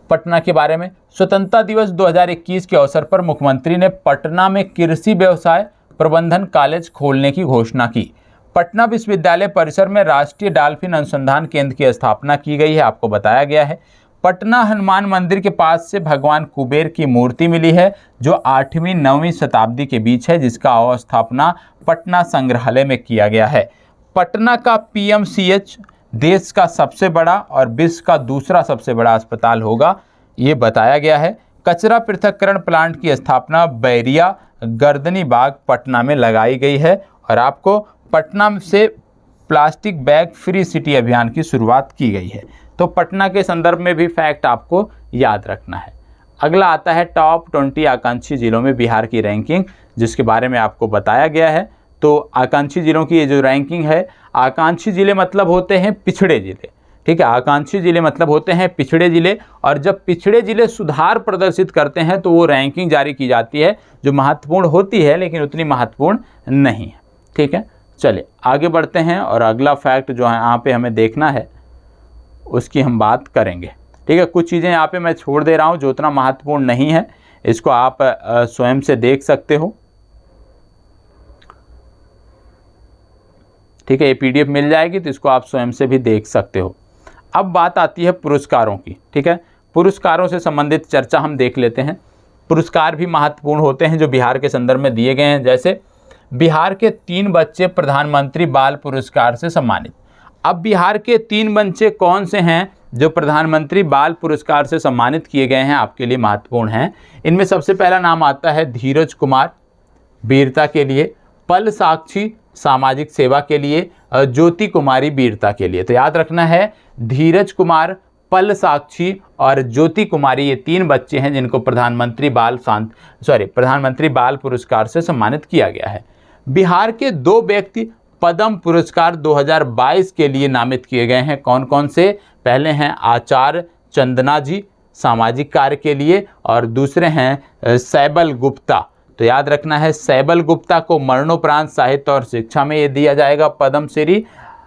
पटना के बारे में? स्वतंत्रता दिवस 2021 के अवसर पर मुख्यमंत्री ने पटना में कृषि व्यवसाय प्रबंधन कॉलेज खोलने की घोषणा की। पटना विश्वविद्यालय परिसर में राष्ट्रीय डॉल्फिन अनुसंधान केंद्र की स्थापना की गई है, आपको बताया गया है। पटना हनुमान मंदिर के पास से भगवान कुबेर की मूर्ति मिली है जो 8वीं-9वीं शताब्दी के बीच है, जिसका अवस्थापना पटना संग्रहालय में किया गया है। पटना का पीएमसीएच देश का सबसे बड़ा और विश्व का दूसरा सबसे बड़ा अस्पताल होगा, ये बताया गया है। कचरा पृथक्करण प्लांट की स्थापना बैरिया गर्दनी बाग पटना में लगाई गई है और आपको पटना से प्लास्टिक बैग फ्री सिटी अभियान की शुरुआत की गई है। तो पटना के संदर्भ में भी फैक्ट आपको याद रखना है। अगला आता है टॉप 20 आकांक्षी जिलों में बिहार की रैंकिंग, जिसके बारे में आपको बताया गया है। तो आकांक्षी जिलों की ये जो रैंकिंग है, आकांक्षी जिले मतलब होते हैं पिछड़े जिले। ठीक है, आकांक्षी जिले मतलब होते हैं पिछड़े जिले, और जब पिछड़े जिले सुधार प्रदर्शित करते हैं तो वो रैंकिंग जारी की जाती है, जो महत्वपूर्ण होती है लेकिन उतनी महत्वपूर्ण नहीं है। ठीक है, चलिए आगे बढ़ते हैं और अगला फैक्ट जो है यहाँ पे हमें देखना है उसकी हम बात करेंगे। ठीक है, कुछ चीज़ें यहाँ पे मैं छोड़ दे रहा हूँ जो उतना महत्वपूर्ण नहीं है, इसको आप स्वयं से देख सकते हो। ठीक है, ये पीडीएफ मिल जाएगी तो इसको आप स्वयं से भी देख सकते हो। अब बात आती है पुरस्कारों की। ठीक है, पुरस्कारों से संबंधित चर्चा हम देख लेते हैं। पुरस्कार भी महत्वपूर्ण होते हैं जो बिहार के संदर्भ में दिए गए हैं। जैसे बिहार के 3 बच्चे प्रधानमंत्री बाल पुरस्कार से सम्मानित। अब बिहार के 3 बच्चे कौन से हैं जो प्रधानमंत्री बाल पुरस्कार से सम्मानित किए गए हैं, आपके लिए महत्वपूर्ण हैं। इनमें सबसे पहला नाम आता है धीरज कुमार वीरता के लिए, पल साक्षी सामाजिक सेवा के लिए, ज्योति कुमारी वीरता के लिए। तो याद रखना है धीरज कुमार, पल साक्षी और ज्योति कुमारी, ये 3 बच्चे हैं जिनको प्रधानमंत्री बाल पुरस्कार से सम्मानित किया गया है। बिहार के 2 व्यक्ति पद्म पुरस्कार 2022 के लिए नामित किए गए हैं। कौन कौन से? पहले हैं आचार्य चंदना जी सामाजिक कार्य के लिए, और दूसरे हैं सैबल गुप्ता। तो याद रखना है सैबल गुप्ता को मरणोपरांत साहित्य और शिक्षा में ये दिया जाएगा पद्मश्री,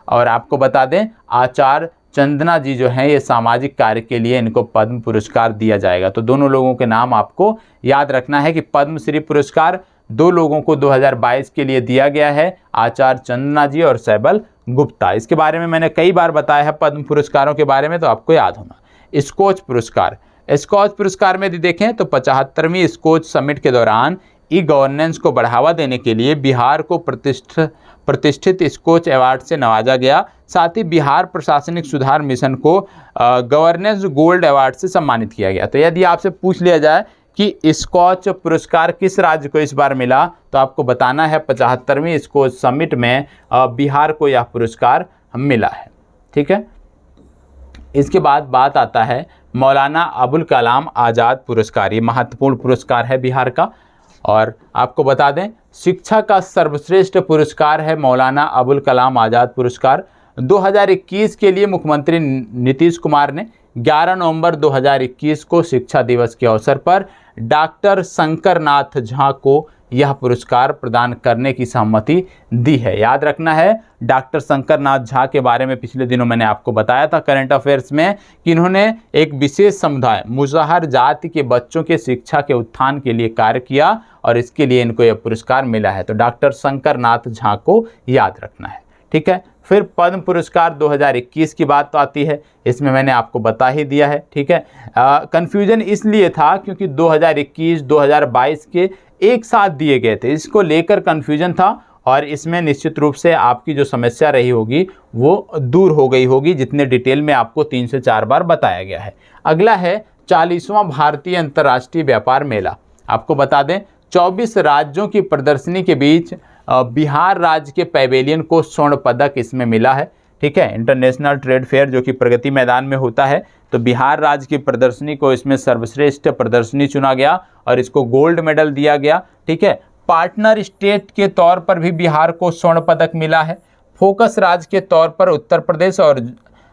और आपको बता दें आचार्य चंदना जी जो हैं ये सामाजिक कार्य के लिए इनको पद्म पुरस्कार दिया जाएगा। तो दोनों लोगों के नाम आपको याद रखना है कि पद्मश्री पुरस्कार 2 लोगों को 2022 के लिए दिया गया है, आचार्य चंदना जी और सैबल गुप्ता। इसके बारे में मैंने कई बार बताया है पद्म पुरस्कारों के बारे में, तो आपको याद होना। स्कोच पुरस्कार, स्कोच पुरस्कार में यदि देखें तो 75वीं स्कोच समिट के दौरान ई गवर्नेंस को बढ़ावा देने के लिए बिहार को प्रतिष्ठित स्कोच अवार्ड से नवाजा गया। साथ ही बिहार प्रशासनिक सुधार मिशन को गवर्नेंस गोल्ड अवार्ड से सम्मानित किया गया। तो यदि आपसे पूछ लिया जाए कि स्कॉच पुरस्कार किस राज्य को इस बार मिला, तो आपको बताना है 75वीं स्कोच समिट में बिहार को यह पुरस्कार मिला है। ठीक है, इसके बाद बात आता है मौलाना अबुल कलाम आज़ाद पुरस्कार। ये महत्वपूर्ण पुरस्कार है बिहार का। और आपको बता दें शिक्षा का सर्वश्रेष्ठ पुरस्कार है मौलाना अबुल कलाम आज़ाद पुरस्कार। 2021 के लिए मुख्यमंत्री नीतीश कुमार ने 11 नवंबर 2021 को शिक्षा दिवस के अवसर पर डॉक्टर शंकर नाथ झा को यह पुरस्कार प्रदान करने की सहमति दी है। याद रखना है, डॉक्टर शंकर नाथ झा के बारे में पिछले दिनों मैंने आपको बताया था करंट अफेयर्स में कि इन्होंने एक विशेष समुदाय मुसहर जाति के बच्चों के शिक्षा के उत्थान के लिए कार्य किया और इसके लिए इनको यह पुरस्कार मिला है। तो डॉक्टर शंकर नाथ झा को याद रखना है, ठीक है। फिर पद्म पुरस्कार 2021 की बात तो आती है, इसमें मैंने आपको बता ही दिया है, ठीक है। कन्फ्यूजन इसलिए था क्योंकि 2021 2022 के एक साथ दिए गए थे, इसको लेकर कन्फ्यूजन था और इसमें निश्चित रूप से आपकी जो समस्या रही होगी वो दूर हो गई होगी, जितने डिटेल में आपको 3 से 4 बार बताया गया है। अगला है 40वां भारतीय अंतर्राष्ट्रीय व्यापार मेला। आपको बता दें 24 राज्यों की प्रदर्शनी के बीच बिहार राज्य के पैवेलियन को स्वर्ण पदक इसमें मिला है, ठीक है। इंटरनेशनल ट्रेड फेयर जो कि प्रगति मैदान में होता है, तो बिहार राज्य की प्रदर्शनी को इसमें सर्वश्रेष्ठ प्रदर्शनी चुना गया और इसको गोल्ड मेडल दिया गया, ठीक है। पार्टनर स्टेट के तौर पर भी बिहार को स्वर्ण पदक मिला है। फोकस राज्य के तौर पर उत्तर प्रदेश और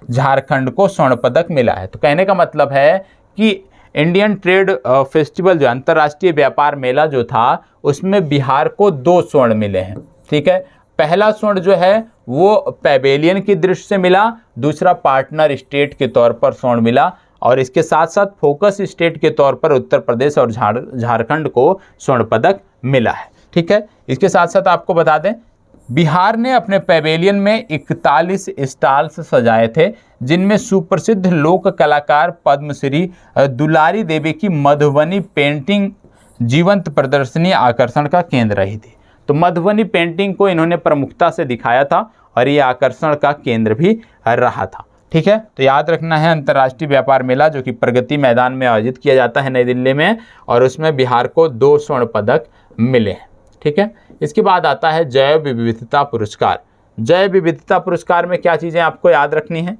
झारखंड को स्वर्ण पदक मिला है। तो कहने का मतलब है कि इंडियन ट्रेड फेस्टिवल जो अंतर्राष्ट्रीय व्यापार मेला जो था उसमें बिहार को 2 स्वर्ण मिले हैं, ठीक है। पहला स्वर्ण जो है वो पैवेलियन की दृष्टि से मिला, दूसरा पार्टनर स्टेट के तौर पर स्वर्ण मिला और इसके साथ साथ फोकस स्टेट के तौर पर उत्तर प्रदेश और झारखंड को स्वर्ण पदक मिला है, ठीक है। इसके साथ साथ आपको बता दें बिहार ने अपने पैवेलियन में 41 स्टॉल्स सजाए थे, जिनमें सुप्रसिद्ध लोक कलाकार पद्मश्री दुलारी देवी की मधुबनी पेंटिंग जीवंत प्रदर्शनी आकर्षण का केंद्र रही थी। तो मधुबनी पेंटिंग को इन्होंने प्रमुखता से दिखाया था और ये आकर्षण का केंद्र भी रहा था, ठीक है। तो याद रखना है अंतर्राष्ट्रीय व्यापार मेला जो कि प्रगति मैदान में आयोजित किया जाता है नई दिल्ली में और उसमें बिहार को 2 स्वर्ण पदक मिले हैं, ठीक है। इसके बाद आता है जैव विविधता पुरस्कार। जैव विविधता पुरस्कार में क्या चीज़ें आपको याद रखनी है?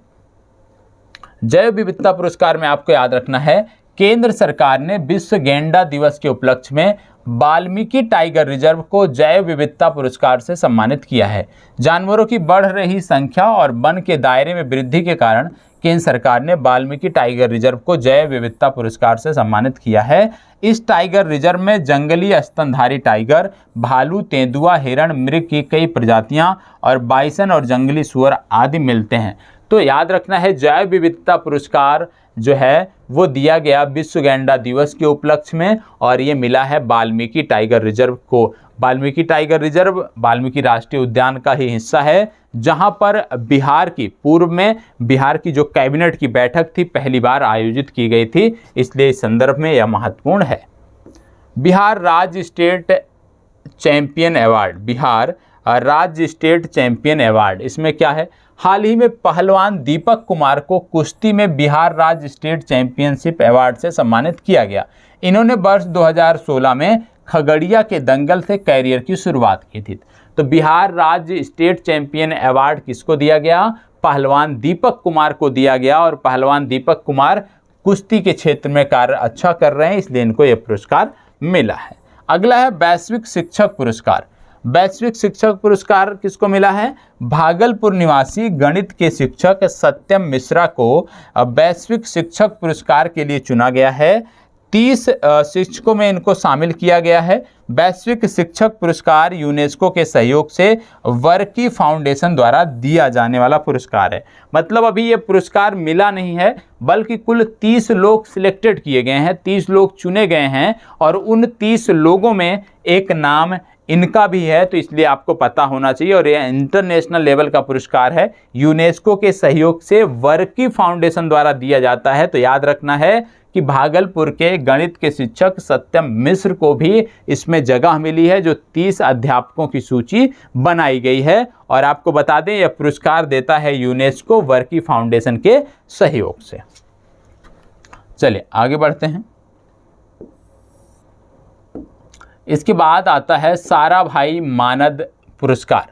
जैव विविधता पुरस्कार में आपको याद रखना है केंद्र सरकार ने विश्व गैंडा दिवस के उपलक्ष्य में वाल्मीकि टाइगर रिजर्व को जैव विविधता पुरस्कार से सम्मानित किया है। जानवरों की बढ़ रही संख्या और वन के दायरे में वृद्धि के कारण केंद्र सरकार ने वाल्मीकि टाइगर रिजर्व को जैव विविधता पुरस्कार से सम्मानित किया है। इस टाइगर रिजर्व में जंगली स्तनधारी टाइगर, भालू, तेंदुआ, हिरण, मृग की कई प्रजातियां और बाइसन और जंगली सुअर आदि मिलते हैं। तो याद रखना है जैव विविधता पुरस्कार जो है वो दिया गया विश्व गैंडा दिवस के उपलक्ष्य में और ये मिला है वाल्मीकि टाइगर रिजर्व को। वाल्मीकि टाइगर रिजर्व वाल्मीकि राष्ट्रीय उद्यान का ही हिस्सा है, जहां पर बिहार की पूर्व में बिहार की जो कैबिनेट की बैठक थी पहली बार आयोजित की गई थी, इसलिए इस संदर्भ में यह महत्वपूर्ण है। बिहार राज्य स्टेट चैंपियन अवार्ड, बिहार राज्य स्टेट चैंपियन अवार्ड, इसमें क्या है? हाल ही में पहलवान दीपक कुमार को कुश्ती में बिहार राज्य स्टेट चैंपियनशिप अवार्ड से सम्मानित किया गया। इन्होंने वर्ष 2016 में खगड़िया के दंगल से कैरियर की शुरुआत की थी। तो बिहार राज्य स्टेट चैंपियन अवार्ड किसको दिया गया? पहलवान दीपक कुमार को दिया गया और पहलवान दीपक कुमार कुश्ती के क्षेत्र में कार्य अच्छा कर रहे हैं, इसलिए इनको यह पुरस्कार मिला है। अगला है वैश्विक शिक्षक पुरस्कार। वैश्विक शिक्षक पुरस्कार किसको मिला है? भागलपुर निवासी गणित के शिक्षक सत्यम मिश्रा को वैश्विक शिक्षक पुरस्कार के लिए चुना गया है। 30 शिक्षकों में इनको शामिल किया गया है। वैश्विक शिक्षक पुरस्कार यूनेस्को के सहयोग से वर्की फाउंडेशन द्वारा दिया जाने वाला पुरस्कार है। मतलब अभी ये पुरस्कार मिला नहीं है, बल्कि कुल 30 लोग सिलेक्टेड किए गए हैं, 30 लोग चुने गए हैं और उन 30 लोगों में एक नाम इनका भी है, तो इसलिए आपको पता होना चाहिए। और यह इंटरनेशनल लेवल का पुरस्कार है, यूनेस्को के सहयोग से वर्की फाउंडेशन द्वारा दिया जाता है। तो याद रखना है कि भागलपुर के गणित के शिक्षक सत्यम मिश्र को भी इसमें जगह मिली है, जो 30 अध्यापकों की सूची बनाई गई है। और आपको बता दें यह पुरस्कार देता है यूनेस्को वर्की फाउंडेशन के सहयोग से। चलिए आगे बढ़ते हैं। इसके बाद आता है साराभाई मानद पुरस्कार।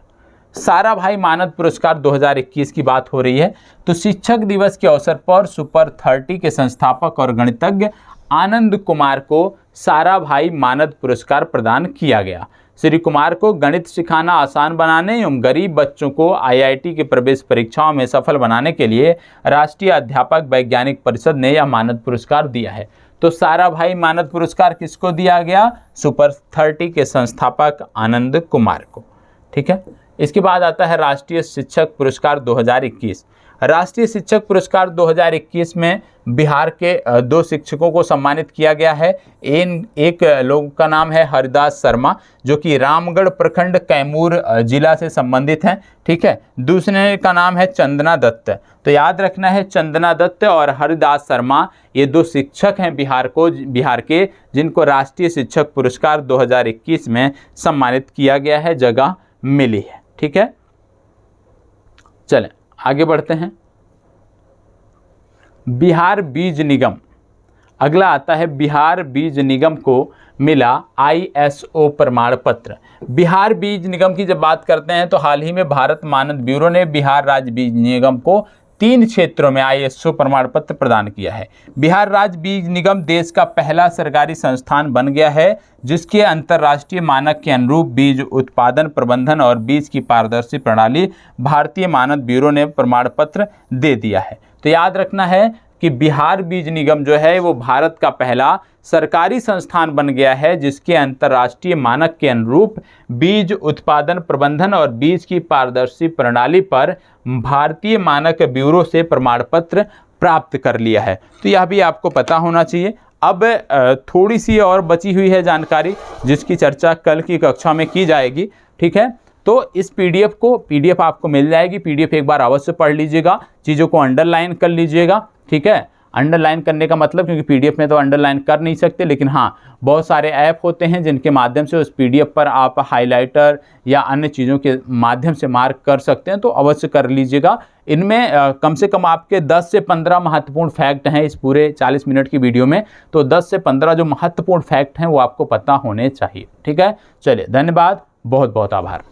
साराभाई मानद पुरस्कार 2021 की बात हो रही है। तो शिक्षक दिवस के अवसर पर सुपर 30 के संस्थापक और गणितज्ञ आनंद कुमार को साराभाई मानद पुरस्कार प्रदान किया गया। श्री कुमार को गणित सिखाना आसान बनाने एवं गरीब बच्चों को आईआईटी के प्रवेश परीक्षाओं में सफल बनाने के लिए राष्ट्रीय अध्यापक वैज्ञानिक परिषद ने यह मानद पुरस्कार दिया है। तो साराभाई मानद पुरस्कार किसको दिया गया? सुपर 30 के संस्थापक आनंद कुमार को। ठीक है। इसके बाद आता है राष्ट्रीय शिक्षक पुरस्कार 2021। राष्ट्रीय शिक्षक पुरस्कार 2021 में बिहार के 2 शिक्षकों को सम्मानित किया गया है। एक लोग का नाम है हरिदास शर्मा, जो कि रामगढ़ प्रखंड कैमूर जिला से संबंधित हैं। ठीक है। दूसरे का नाम है चंदना दत्त। तो याद रखना है, चंदना दत्त और हरिदास शर्मा ये 2 शिक्षक हैं बिहार के, जिनको राष्ट्रीय शिक्षक पुरस्कार 2021 में सम्मानित किया गया है, जगह मिली है। ठीक है। चलें आगे बढ़ते हैं। बिहार बीज निगम, अगला आता है बिहार बीज निगम को मिला ISO प्रमाण पत्र। बिहार बीज निगम की जब बात करते हैं तो हाल ही में भारत मानद ब्यूरो ने बिहार राज्य बीज निगम को 3 क्षेत्रों में ISO प्रमाण पत्र प्रदान किया है। बिहार राज्य बीज निगम देश का पहला सरकारी संस्थान बन गया है जिसके अंतर्राष्ट्रीय मानक के अनुरूप बीज उत्पादन प्रबंधन और बीज की पारदर्शी प्रणाली भारतीय मानद ब्यूरो ने प्रमाण पत्र दे दिया है। तो याद रखना है कि बिहार बीज निगम जो है वो भारत का पहला सरकारी संस्थान बन गया है जिसके अंतर्राष्ट्रीय मानक के अनुरूप बीज उत्पादन प्रबंधन और बीज की पारदर्शी प्रणाली पर भारतीय मानक ब्यूरो से प्रमाण पत्र प्राप्त कर लिया है। तो यह भी आपको पता होना चाहिए। अब थोड़ी सी और बची हुई है जानकारी जिसकी चर्चा कल की कक्षा में की जाएगी। ठीक है। तो इस पीडीएफ आपको मिल जाएगी। पीडीएफ एक बार अवश्य पढ़ लीजिएगा, चीज़ों को अंडरलाइन कर लीजिएगा। ठीक है। अंडरलाइन करने का मतलब, क्योंकि पीडीएफ में तो अंडरलाइन कर नहीं सकते, लेकिन हाँ बहुत सारे ऐप होते हैं जिनके माध्यम से उस पीडीएफ पर आप हाइलाइटर या अन्य चीज़ों के माध्यम से मार्क कर सकते हैं, तो अवश्य कर लीजिएगा। इनमें कम से कम आपके 10 से 15 महत्वपूर्ण फैक्ट हैं इस पूरे 40 मिनट की वीडियो में। तो 10 से 15 जो महत्वपूर्ण फैक्ट हैं वो आपको पता होने चाहिए। ठीक है। चलिए, धन्यवाद, बहुत बहुत आभार।